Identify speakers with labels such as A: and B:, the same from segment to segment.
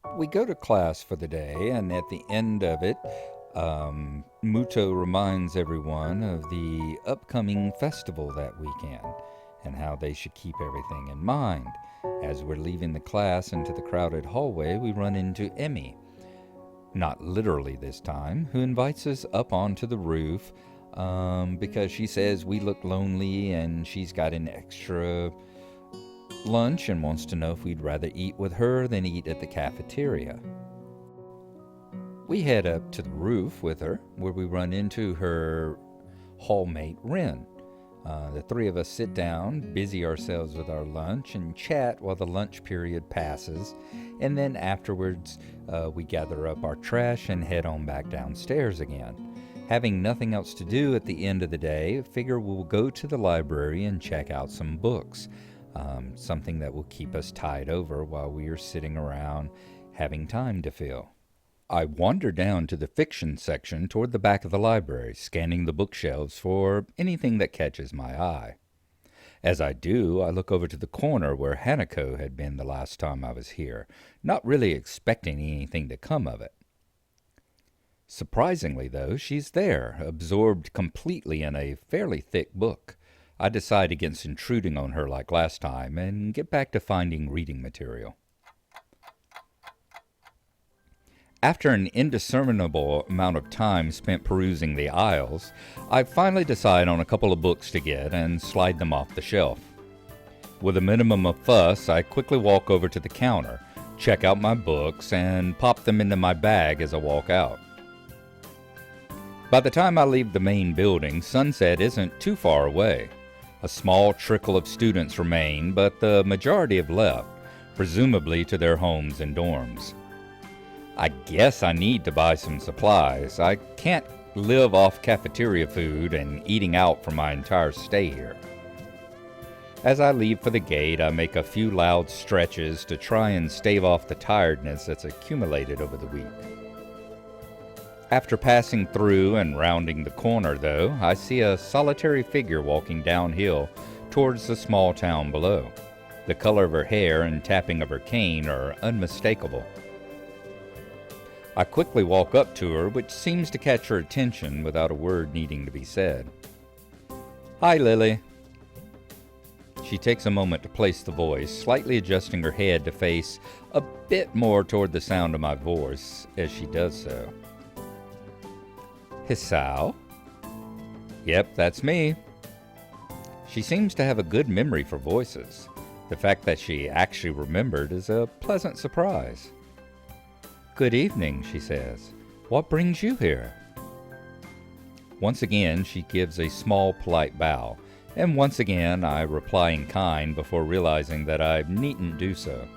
A: We go to class for the day, and at the end of it, Muto reminds everyone of the upcoming festival that weekend and how they should keep everything in mind. As we're leaving the class into the crowded hallway, we run into Emi, not literally this time, who invites us up onto the roof because she says we look lonely and she's got an extra lunch and wants to know if we'd rather eat with her than eat at the cafeteria. We head up to the roof with her, where we run into her hallmate Rin. The three of us sit down, busy ourselves with our lunch, and chat while the lunch period passes. And then afterwards, we gather up our trash and head on back downstairs again. Having nothing else to do at the end of the day, figure we'll go to the library and check out some books. Something that will keep us tied over while we are sitting around having time to fill. I wander down to the fiction section toward the back of the library, scanning the bookshelves for anything that catches my eye. As I do, I look over to the corner where Hanako had been the last time I was here, not really expecting anything to come of it. Surprisingly, though, she's there, absorbed completely in a fairly thick book. I decide against intruding on her like last time and get back to finding reading material. After an indiscernible amount of time spent perusing the aisles, I finally decide on a couple of books to get and slide them off the shelf. With a minimum of fuss, I quickly walk over to the counter, check out my books, and pop them into my bag as I walk out. By the time I leave the main building, sunset isn't too far away. A small trickle of students remain, but the majority have left, presumably to their homes and dorms. I guess I need to buy some supplies. I can't live off cafeteria food and eating out for my entire stay here. As I leave for the gate, I make a few loud stretches to try and stave off the tiredness that's accumulated over the week. After passing through and rounding the corner, though, I see a solitary figure walking downhill towards the small town below. The color of her hair and tapping of her cane are unmistakable. I quickly walk up to her, which seems to catch her attention without a word needing to be said. "Hi, Lily." She takes a moment to place the voice, slightly adjusting her head to face a bit more toward the sound of my voice as she does so. "Hisao?" "Yep, that's me." She seems to have a good memory for voices. The fact that she actually remembered is a pleasant surprise. "Good evening," she says. "What brings you here?" Once again, she gives a small, polite bow, and once again I reply in kind before realizing that I needn't do so.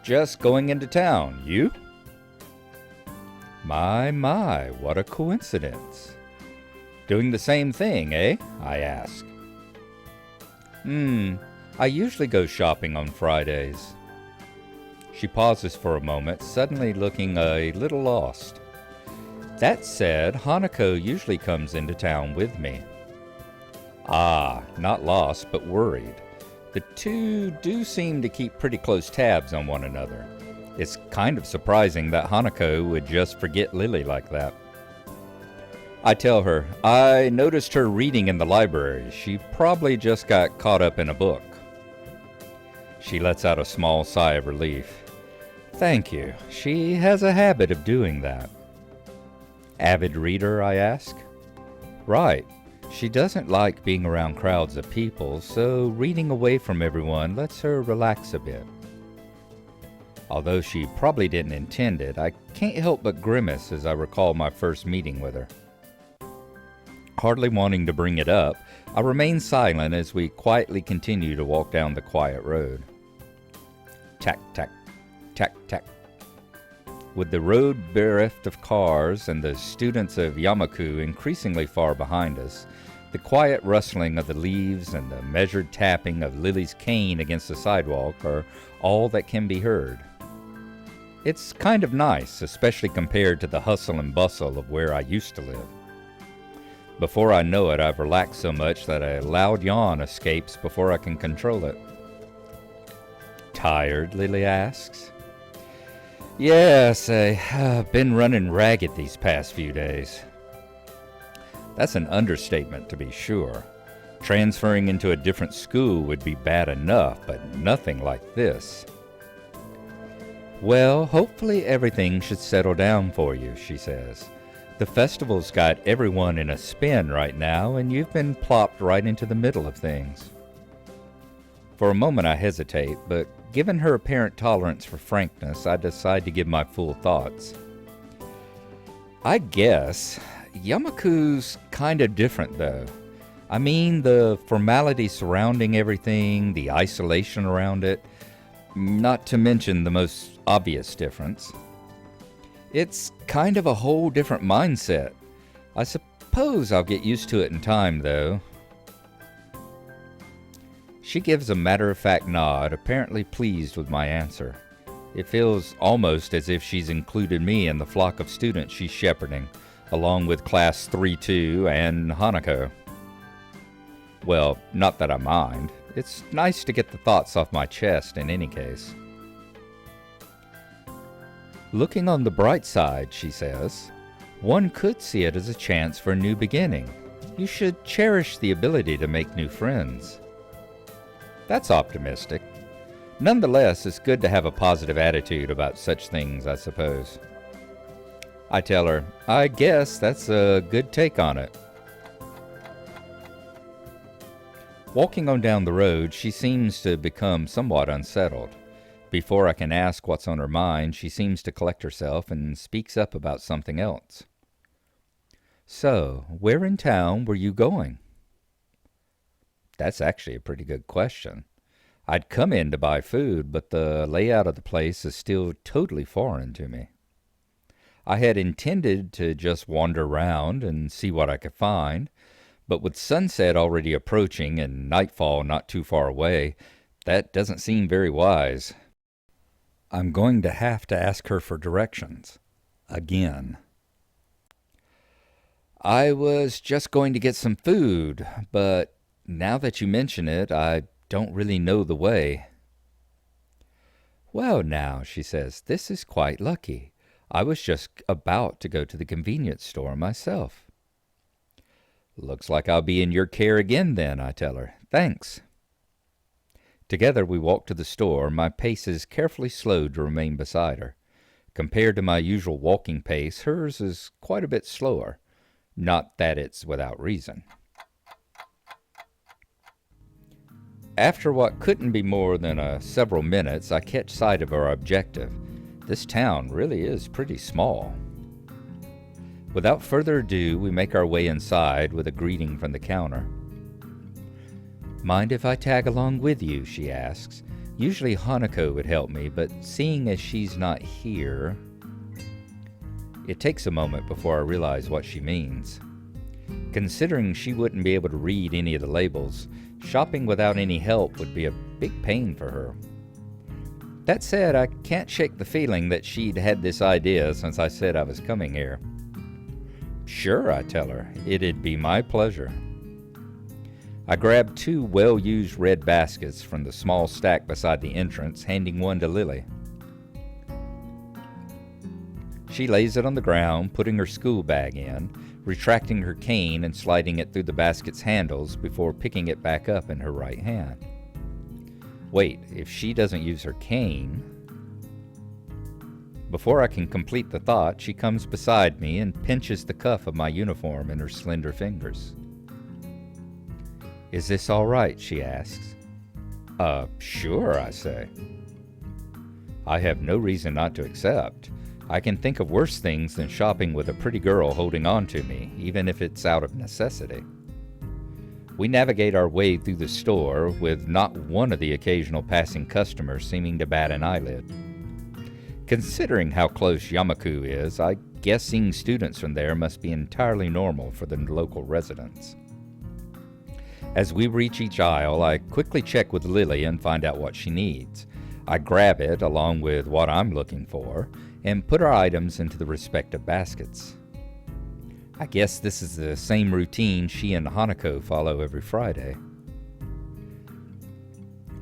A: "Just going into town. You?" My, what a coincidence. "Doing the same thing, eh?" I ask. I usually go shopping on Fridays." She pauses for a moment, suddenly looking a little lost. "That said, Hanako usually comes into town with me." Ah, not lost, but worried. The two do seem to keep pretty close tabs on one another. It's kind of surprising that Hanako would just forget Lily like that. I tell her, I noticed her reading in the library. She probably just got caught up in a book. She lets out a small sigh of relief. "Thank you. She has a habit of doing that." "Avid reader?" I ask. "Right. She doesn't like being around crowds of people, so reading away from everyone lets her relax a bit." Although she probably didn't intend it, I can't help but grimace as I recall my first meeting with her. Hardly wanting to bring it up, I remain silent as we quietly continue to walk down the quiet road. Tack, tack, tack, tack. With the road bereft of cars and the students of Yamaku increasingly far behind us, the quiet rustling of the leaves and the measured tapping of Lily's cane against the sidewalk are all that can be heard. It's kind of nice, especially compared to the hustle and bustle of where I used to live. Before I know it, I've relaxed so much that a loud yawn escapes before I can control it. "Tired?" Lily asks. Yes, I've been running ragged these past few days. That's an understatement, to be sure. Transferring into a different school would be bad enough, but nothing like this. Well, hopefully everything should settle down for you, she says. The festival's got everyone in a spin right now, and you've been plopped right into the middle of things. For a moment I hesitate, but given her apparent tolerance for frankness, I decide to give my full thoughts. I guess Yamaku's kind of different, though. I mean, the formality surrounding everything, the isolation around it, not to mention the most obvious difference. It's kind of a whole different mindset. I suppose I'll get used to it in time, though. She gives a matter-of-fact nod, apparently pleased with my answer. It feels almost as if she's included me in the flock of students she's shepherding, along with Class 3-2 and Hanako. Well, not that I mind. It's nice to get the thoughts off my chest in any case. Looking on the bright side, she says, one could see it as a chance for a new beginning. You should cherish the ability to make new friends. That's optimistic. Nonetheless, it's good to have a positive attitude about such things, I suppose. I tell her, I guess that's a good take on it. Walking on down the road, she seems to become somewhat unsettled. Before I can ask what's on her mind, she seems to collect herself and speaks up about something else. So, where in town were you going? That's actually a pretty good question. I'd come in to buy food, but the layout of the place is still totally foreign to me. I had intended to just wander around and see what I could find, but with sunset already approaching and nightfall not too far away, that doesn't seem very wise. I'm going to have to ask her for directions. Again. I was just going to get some food, but now that you mention it, I don't really know the way. Well now, she says, this is quite lucky. I was just about to go to the convenience store myself. Looks like I'll be in your care again then, I tell her. Thanks. Together we walk to the store, my pace is carefully slowed to remain beside her. Compared to my usual walking pace, hers is quite a bit slower. Not that it's without reason. After what couldn't be more than several minutes, I catch sight of our objective. This town really is pretty small. Without further ado, we make our way inside with a greeting from the counter. Mind if I tag along with you, she asks. Usually Hanako would help me, but seeing as she's not here... It takes a moment before I realize what she means. Considering she wouldn't be able to read any of the labels, shopping without any help would be a big pain for her. That said, I can't shake the feeling that she'd had this idea since I said I was coming here. Sure, I tell her, it'd be my pleasure. I grab 2 well-used red baskets from the small stack beside the entrance, handing one to Lily. She lays it on the ground, putting her school bag in, retracting her cane and sliding it through the basket's handles before picking it back up in her right hand. Wait, if she doesn't use her cane... Before I can complete the thought, she comes beside me and pinches the cuff of my uniform in her slender fingers. Is this all right? She asks. Sure, I say. I have no reason not to accept. I can think of worse things than shopping with a pretty girl holding on to me, even if it's out of necessity. We navigate our way through the store, with not one of the occasional passing customers seeming to bat an eyelid. Considering how close Yamaku is, I guess seeing students from there must be entirely normal for the local residents. As we reach each aisle, I quickly check with Lily and find out what she needs. I grab it, along with what I'm looking for, and put our items into the respective baskets. I guess this is the same routine she and Hanako follow every Friday.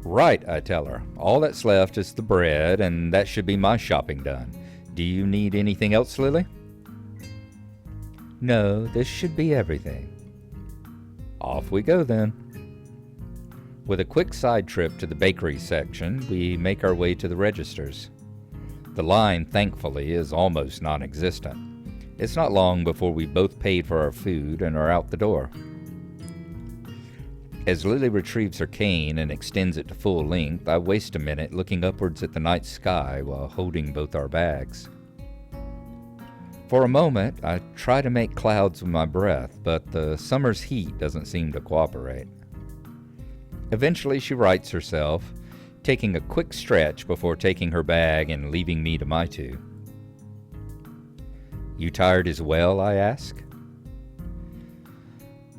A: Right, I tell her. All that's left is the bread, and that should be my shopping done. Do you need anything else, Lily? No, this should be everything. Off we go then. With a quick side trip to the bakery section, we make our way to the registers. The line, thankfully, is almost non-existent. It's not long before we both paid for our food and are out the door. As Lily retrieves her cane and extends it to full length, I waste a minute looking upwards at the night sky while holding both our bags. For a moment, I try to make clouds with my breath, but the summer's heat doesn't seem to cooperate. Eventually, she rights herself, taking a quick stretch before taking her bag and leaving me to my two. You tired as well, I ask?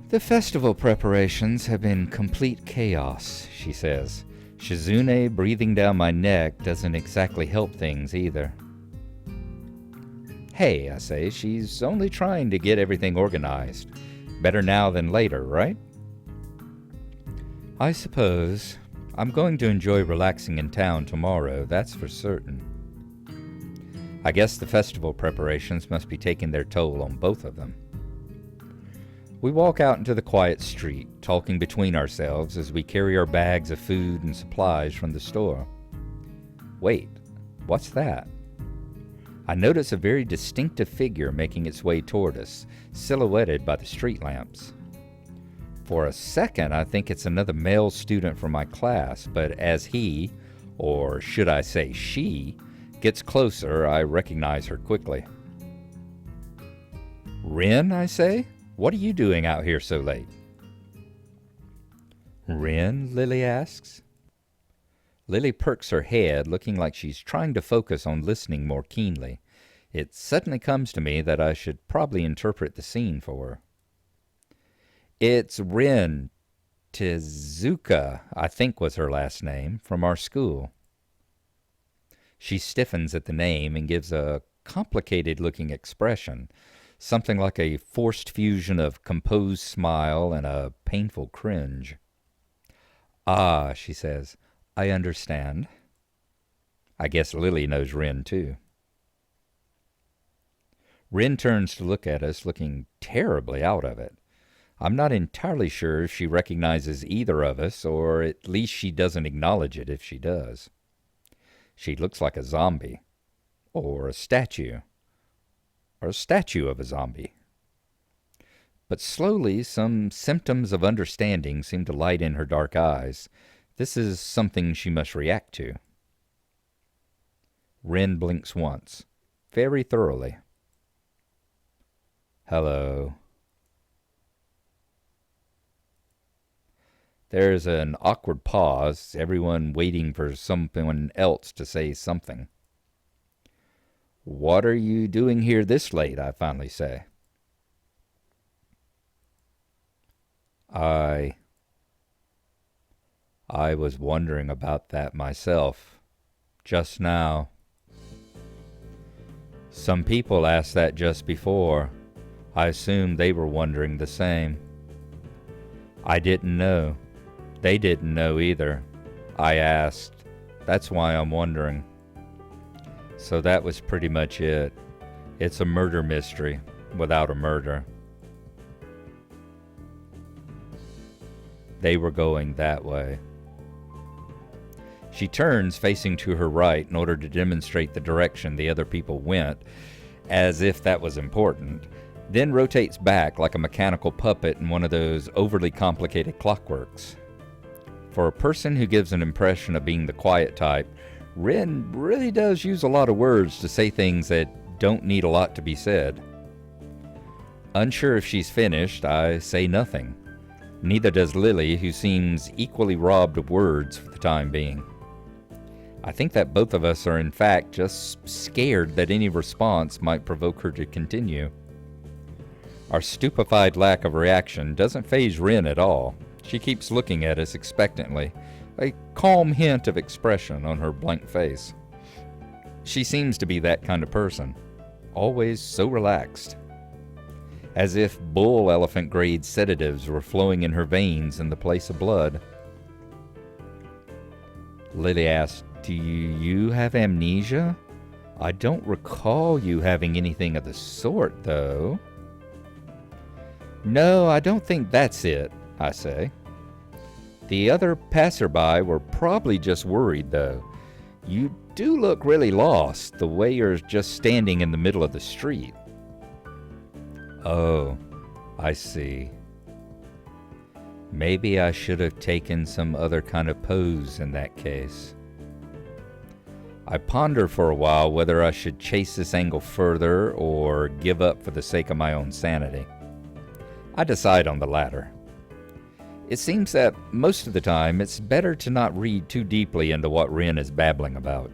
A: The festival preparations have been complete chaos, she says. Shizune breathing down my neck doesn't exactly help things either. Hey, I say, she's only trying to get everything organized. Better now than later, right? I suppose. I'm going to enjoy relaxing in town tomorrow, that's for certain. I guess the festival preparations must be taking their toll on both of them. We walk out into the quiet street, talking between ourselves as we carry our bags of food and supplies from the store. Wait, what's that? I notice a very distinctive figure making its way toward us, silhouetted by the street lamps. For a second, I think it's another male student from my class, but as he, or should I say she, gets closer, I recognize her quickly. Rin, I say? What are you doing out here so late? Rin? Lily asks. Lily perks her head, looking like she's trying to focus on listening more keenly. It suddenly comes to me that I should probably interpret the scene for her. It's Rin. Tezuka, I think was her last name, from our school. She stiffens at the name and gives a complicated-looking expression, something like a forced fusion of composed smile and a painful cringe. Ah, she says, I understand. I guess Lily knows Rin, too. Rin turns to look at us, looking terribly out of it. I'm not entirely sure if she recognizes either of us, or at least she doesn't acknowledge it if she does. She looks like a zombie, or a statue of a zombie. But slowly, some symptoms of understanding seem to light in her dark eyes. This is something she must react to. Rin blinks once, very thoroughly. Hello. There's an awkward pause, everyone waiting for someone else to say something. What are you doing here this late? I finally say. I was wondering about that myself, just now. Some people asked that just before. I assumed they were wondering the same. I didn't know. They didn't know either. I asked. That's why I'm wondering. So that was pretty much it. It's a murder mystery without a murder. They were going that way. She turns, facing to her right, in order to demonstrate the direction the other people went, as if that was important, then rotates back like a mechanical puppet in one of those overly complicated clockworks. For a person who gives an impression of being the quiet type, Rin really does use a lot of words to say things that don't need a lot to be said. Unsure if she's finished, I say nothing. Neither does Lily, who seems equally robbed of words for the time being. I think that both of us are in fact just scared that any response might provoke her to continue. Our stupefied lack of reaction doesn't faze Rin at all. She keeps looking at us expectantly, a calm hint of expression on her blank face. She seems to be that kind of person, always so relaxed, as if bull elephant grade sedatives were flowing in her veins in the place of blood. Lily asked, "Do you have amnesia? I don't recall you having anything of the sort, though." "No, I don't think that's it," I say. "The other passerby were probably just worried, though. You do look really lost, the way you're just standing in the middle of the street." "Oh, I see. Maybe I should have taken some other kind of pose in that case." I ponder for a while whether I should chase this angle further or give up for the sake of my own sanity. I decide on the latter. It seems that most of the time it's better to not read too deeply into what Rin is babbling about.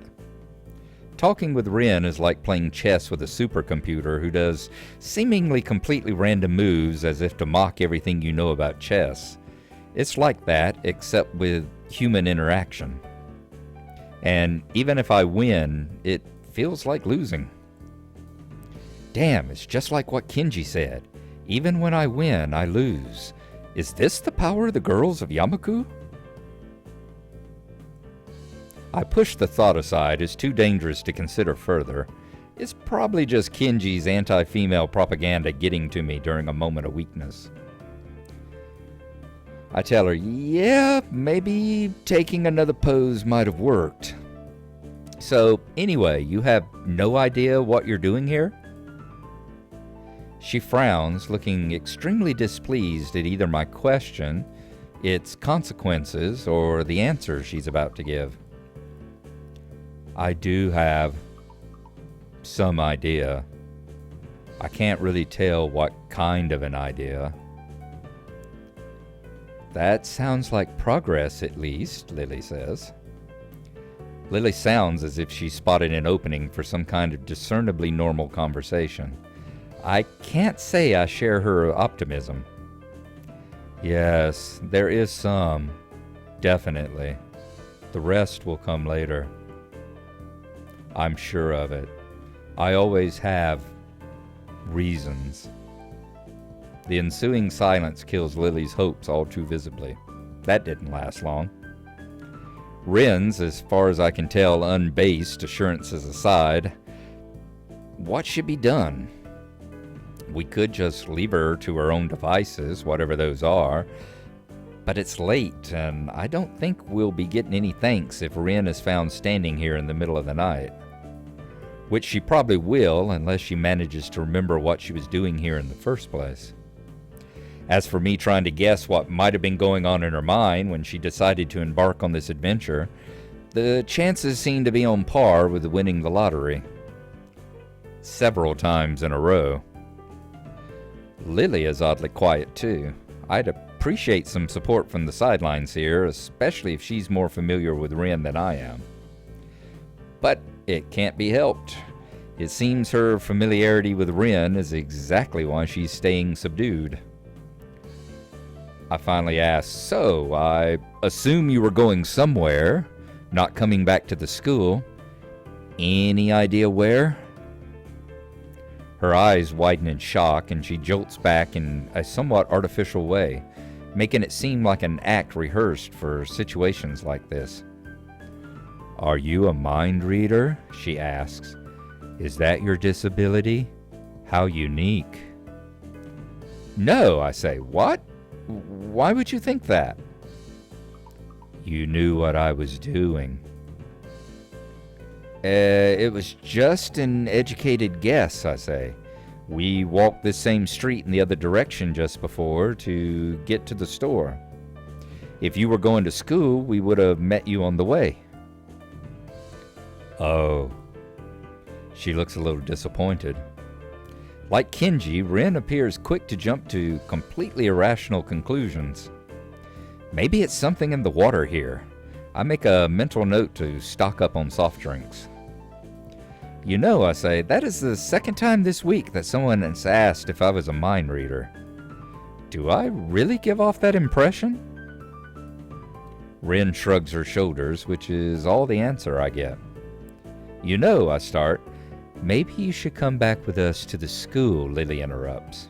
A: Talking with Rin is like playing chess with a supercomputer who does seemingly completely random moves as if to mock everything you know about chess. It's like that, except with human interaction. And even if I win, it feels like losing. Damn, it's just like what Kenji said. Even when I win, I lose. Is this the power of the girls of Yamaku? I push the thought aside as too dangerous to consider further. It's probably just Kenji's anti-female propaganda getting to me during a moment of weakness. I tell her, yeah, maybe taking another pose might have worked. "So, anyway, you have no idea what you're doing here?" She frowns, looking extremely displeased at either my question, its consequences, or the answer she's about to give. "I do have some idea. I can't really tell what kind of an idea." "That sounds like progress, at least," Lily says. Lily sounds as if she spotted an opening for some kind of discernibly normal conversation. I can't say I share her optimism. "Yes, there is some. Definitely. The rest will come later." "I'm sure of it. I always have reasons." The ensuing silence kills Lily's hopes all too visibly. That didn't last long. Rin's, as far as I can tell, unbased assurances aside, what should be done? We could just leave her to her own devices, whatever those are, but it's late, and I don't think we'll be getting any thanks if Rin is found standing here in the middle of the night. Which she probably will, unless she manages to remember what she was doing here in the first place. As for me trying to guess what might have been going on in her mind when she decided to embark on this adventure, the chances seem to be on par with winning the lottery. Several times in a row. Lily is oddly quiet too. I'd appreciate some support from the sidelines here, especially if she's more familiar with Rin than I am. But it can't be helped. It seems her familiarity with Rin is exactly why she's staying subdued. I finally ask, "So, I assume you were going somewhere, not coming back to the school. Any idea where?" Her eyes widen in shock, and she jolts back in a somewhat artificial way, making it seem like an act rehearsed for situations like this. "Are you a mind reader?" she asks. "Is that your disability? How unique." "No," I say. "What? Why would you think that?" "You knew what I was doing." It was just an educated guess," I say. "We walked this same street in the other direction just before to get to the store. If you were going to school, we would have met you on the way." "Oh." She looks a little disappointed. Like Kenji, Rin appears quick to jump to completely irrational conclusions. Maybe it's something in the water here. I make a mental note to stock up on soft drinks. "You know," I say, "that is the second time this week that someone has asked if I was a mind reader. Do I really give off that impression?" Rin shrugs her shoulders, which is all the answer I get. "You know," I start. "Maybe you should come back with us to the school," Lily interrupts.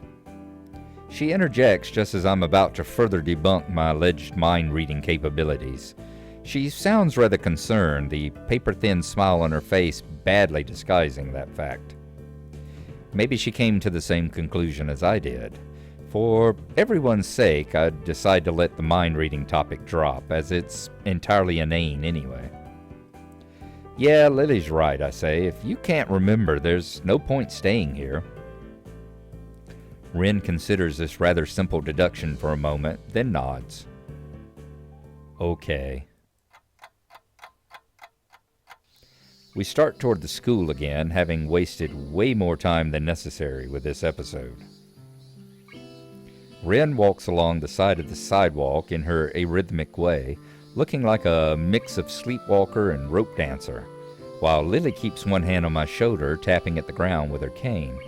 A: She interjects just as I'm about to further debunk my alleged mind-reading capabilities. She sounds rather concerned, the paper-thin smile on her face badly disguising that fact. Maybe she came to the same conclusion as I did. For everyone's sake, I'd decide to let the mind-reading topic drop, as it's entirely inane anyway. Yeah, Lily's right, I say. If you can't remember, there's no point staying here. Rin considers this rather simple deduction for a moment, then nods. Okay. We start toward the school again, having wasted way more time than necessary with this episode. Rin walks along the side of the sidewalk in her arrhythmic way, looking like a mix of sleepwalker and rope dancer, while Lily keeps one hand on my shoulder, tapping at the ground with her cane.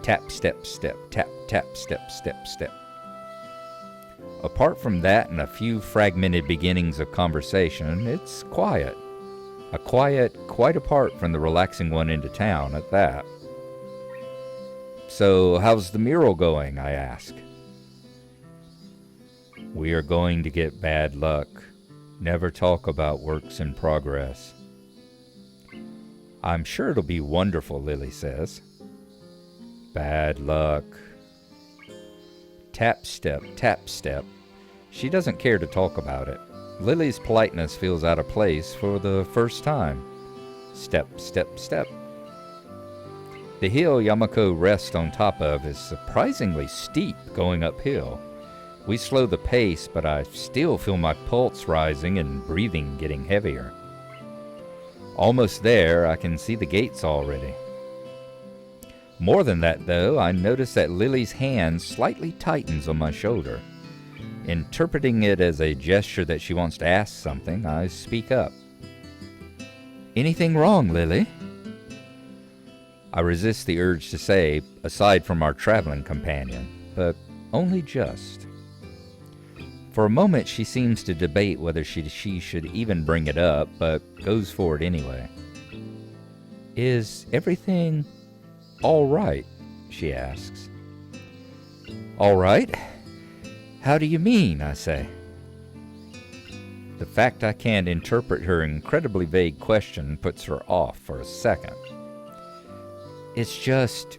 A: Tap, step, step, tap, tap, step, step, step. Apart from that and a few fragmented beginnings of conversation, it's quiet. A quiet quite apart from the relaxing one into town at that. So, how's the mural going, I ask. We are going to get bad luck. Never talk about works in progress. I'm sure it'll be wonderful, Lily says. Bad luck. Tap, step, tap, step. She doesn't care to talk about it. Lily's politeness feels out of place for the first time. Step, step, step. The hill Yamako rests on top of is surprisingly steep going uphill. We slow the pace, but I still feel my pulse rising and breathing getting heavier. Almost there, I can see the gates already. More than that, though, I notice that Lily's hand slightly tightens on my shoulder. Interpreting it as a gesture that she wants to ask something, I speak up. Anything wrong, Lily? I resist the urge to say, aside from our traveling companion, but only just. For a moment she seems to debate whether she should even bring it up, but goes for it anyway. Is everything all right? She asks. All right? How do you mean? I say. The fact I can't interpret her incredibly vague question puts her off for a second. It's just,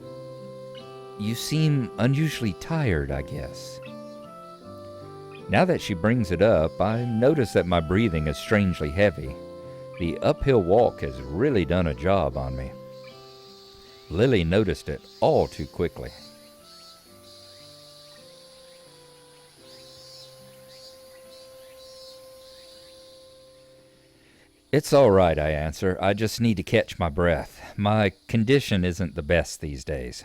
A: you seem unusually tired, I guess. Now that she brings it up, I notice that my breathing is strangely heavy. The uphill walk has really done a job on me. Lily noticed it all too quickly. It's all right, I answer. I just need to catch my breath. My condition isn't the best these days.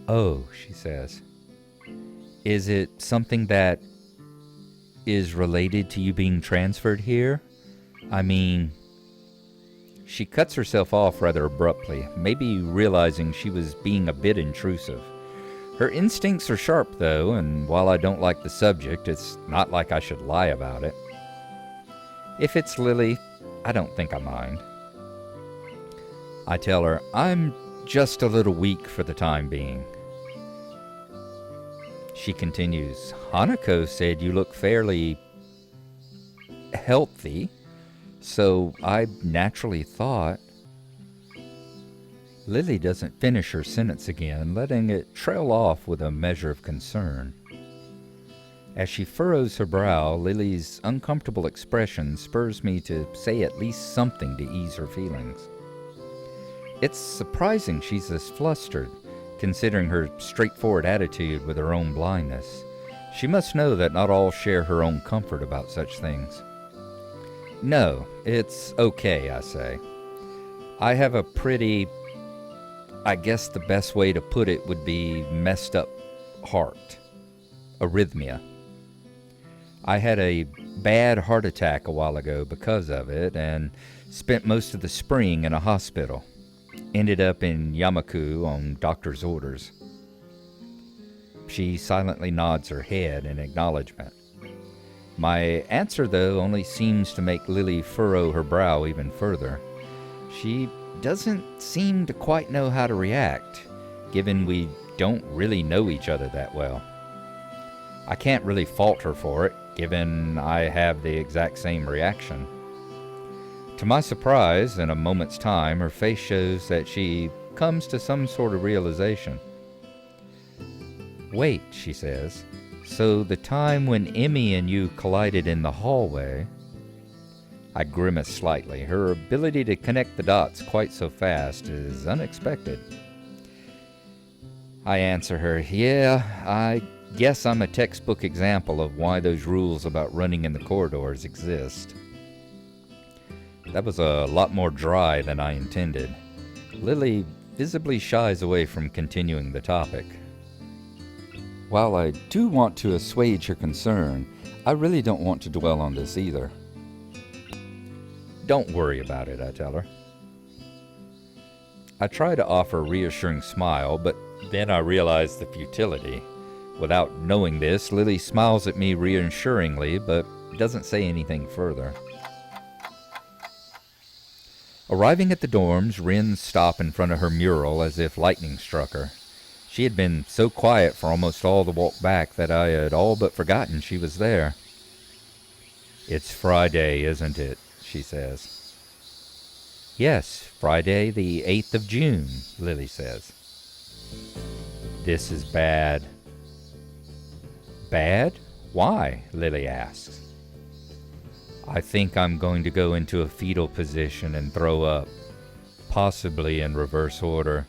A: Oh, she says. Is it something that is related to you being transferred here? I mean... She cuts herself off rather abruptly, maybe realizing she was being a bit intrusive. Her instincts are sharp, though, and while I don't like the subject, it's not like I should lie about it. If it's Lily, I don't think I mind. I tell her, I'm just a little weak for the time being. She continues, Hanako said you look fairly healthy, so I naturally thought... Lily doesn't finish her sentence again, letting it trail off with a measure of concern. As she furrows her brow, Lily's uncomfortable expression spurs me to say at least something to ease her feelings. It's surprising she's this flustered, considering her straightforward attitude with her own blindness. She must know that not all share her own comfort about such things. No, it's okay, I say. I have a pretty, I guess the best way to put it would be messed up heart. Arrhythmia. I had a bad heart attack a while ago because of it and spent most of the spring in a hospital. Ended up in Yamaku on doctor's orders. She silently nods her head in acknowledgement. My answer, though, only seems to make Lily furrow her brow even further. She doesn't seem to quite know how to react, given we don't really know each other that well. I can't really fault her for it. given I have the exact same reaction. To my surprise, in a moment's time, her face shows that she comes to some sort of realization. Wait, she says, so the time when Emi and you collided in the hallway... I grimace slightly. Her ability to connect the dots quite so fast is unexpected. I answer her, yeah, I guess I'm a textbook example of why those rules about running in the corridors exist. That was a lot more dry than I intended. Lily visibly shies away from continuing the topic. While I do want to assuage her concern, I really don't want to dwell on this either. Don't worry about it, I tell her. I try to offer a reassuring smile, but then I realize the futility. Without knowing this, Lily smiles at me reassuringly, but doesn't say anything further. Arriving at the dorms, Rin stopped in front of her mural as if lightning struck her. She had been so quiet for almost all the walk back that I had all but forgotten she was there. It's Friday, isn't it? She says. Yes, Friday the 8th of June, Lily says. This is bad. Bad? Why? Lily asks. I think I'm going to go into a fetal position and throw up, possibly in reverse order.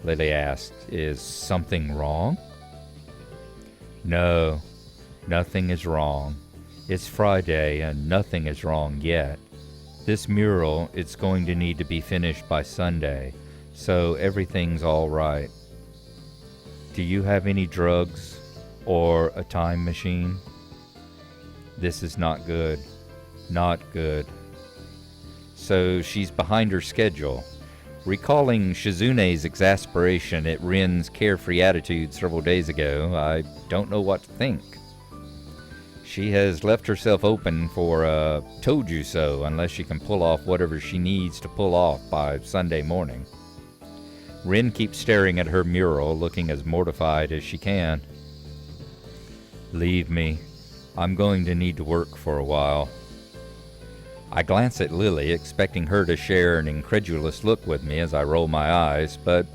A: Lily asks, is something wrong? No, nothing is wrong. It's Friday and nothing is wrong yet. This mural, it's going to need to be finished by Sunday, so everything's all right. Do you have any drugs or a time machine? This is not good. Not good. So she's behind her schedule. Recalling Shizune's exasperation at Rin's carefree attitude several days ago, I don't know what to think. She has left herself open for a told you so unless she can pull off whatever she needs to pull off by Sunday morning. Rin keeps staring at her mural, looking as mortified as she can. Leave me. I'm going to need to work for a while. I glance at Lily, expecting her to share an incredulous look with me as I roll my eyes, but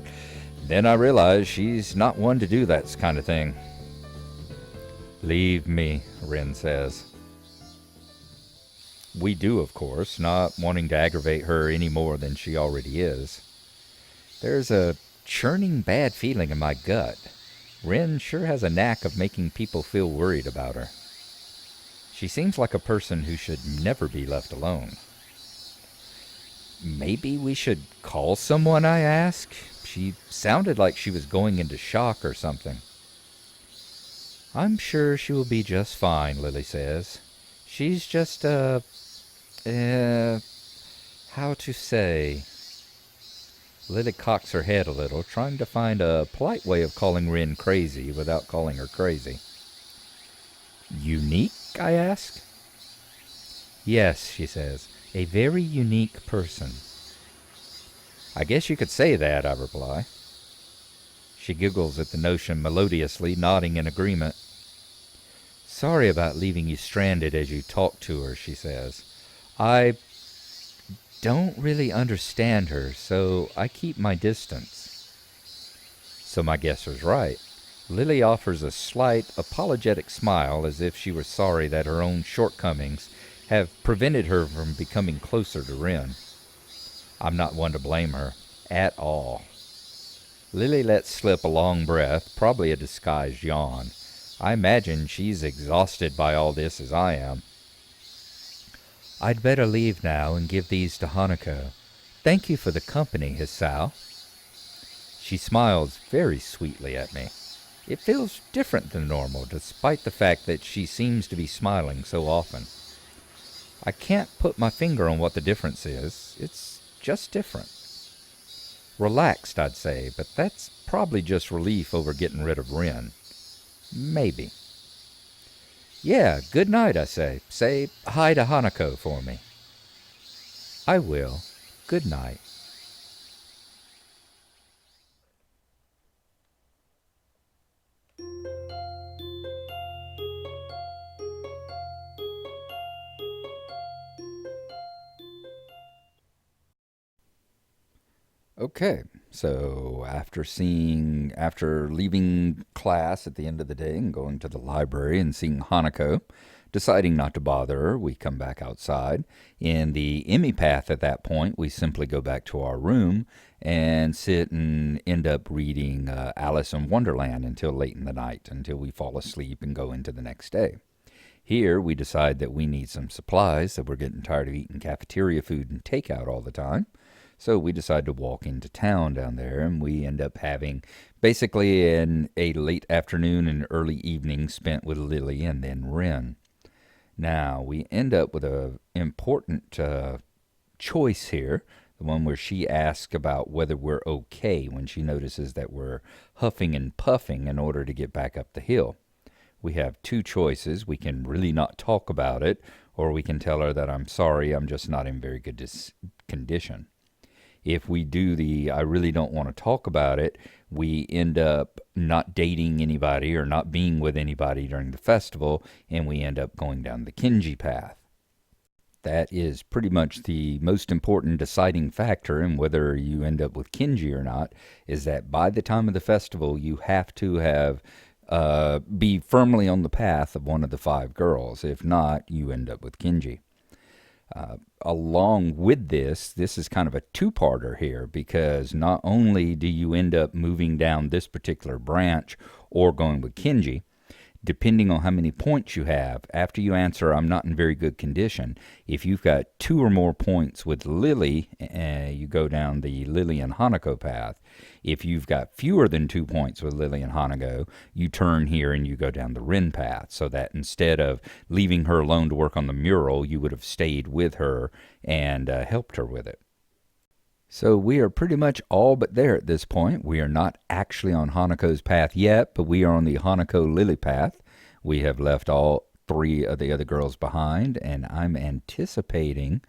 A: then I realize she's not one to do that kind of thing. Leave me, Rin says. We do, of course, not wanting to aggravate her any more than she already is. There's a churning bad feeling in my gut. Rin sure has a knack of making people feel worried about her. She seems like a person who should never be left alone. Maybe we should call someone, I ask. She sounded like she was going into shock or something. I'm sure she will be just fine, Lily says. She's just, how to say... Lily cocks her head a little, trying to find a polite way of calling Rin crazy without calling her crazy. Unique, I ask. Yes, she says, a very unique person. I guess you could say that, I reply. She giggles at the notion melodiously, nodding in agreement. Sorry about leaving you stranded as you talk to her, she says. I don't really understand her, so I keep my distance. So my guess was right. Lily offers a slight, apologetic smile as if she were sorry that her own shortcomings have prevented her from becoming closer to Rin. I'm not one to blame her, at all. Lily lets slip a long breath, probably a disguised yawn. I imagine she's exhausted by all this as I am. I'd better leave now and give these to Hanako. Thank you for the company, Hisao. She smiles very sweetly at me. It feels different than normal, despite the fact that she seems to be smiling so often. I can't put my finger on what the difference is. It's just different. Relaxed, I'd say, but that's probably just relief over getting rid of Rin. Maybe. Yeah, good night, I say. Say hi to Hanako for me. I will. Good night. Okay, so after leaving class at the end of the day and going to the library and seeing Hanako, deciding not to bother her, we come back outside. In the Emmy path at that point, we simply go back to our room and sit and end up reading Alice in Wonderland until late in the night, until we fall asleep and go into the next day. Here, we decide that we need some supplies, that we're getting tired of eating cafeteria food and takeout all the time. So we decide to walk into town down there, and we end up having basically a late afternoon and early evening spent with Lily and then Rin. Now, we end up with an important choice here, the one where she asks about whether we're okay when she notices that we're huffing and puffing in order to get back up the hill. We have two choices. We can really not talk about it, or we can tell her that I'm sorry, I'm just not in very good condition. If we do the I really don't want to talk about it, we end up not dating anybody or not being with anybody during the festival, and we end up going down the Kinji path. That is pretty much the most important deciding factor in whether you end up with Kinji or not, is that by the time of the festival, you have to have be firmly on the path of one of the five girls. If not, you end up with Kinji. Along with this is kind of a two-parter here, because not only do you end up moving down this particular branch or going with Kinji, depending on how many points you have, after you answer I'm not in very good condition, if you've got 2 or more points with Lily, you go down the Lily and Hanako path. If you've got fewer than 2 points with Lily and Hanako, you turn here and you go down the Rin path, so that instead of leaving her alone to work on the mural, you would have stayed with her and helped her with it. So we are pretty much all but there at this point. We are not actually on Hanako's path yet, but we are on the Hanako-Lily path. We have left all 3 of the other girls behind, and I'm anticipating,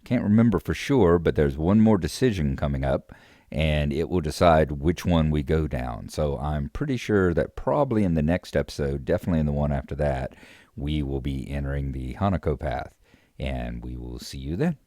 A: can't remember for sure, but there's one more decision coming up, and it will decide which one we go down. So I'm pretty sure that probably in the next episode, definitely in the one after that, we will be entering the Hanako path, and we will see you then.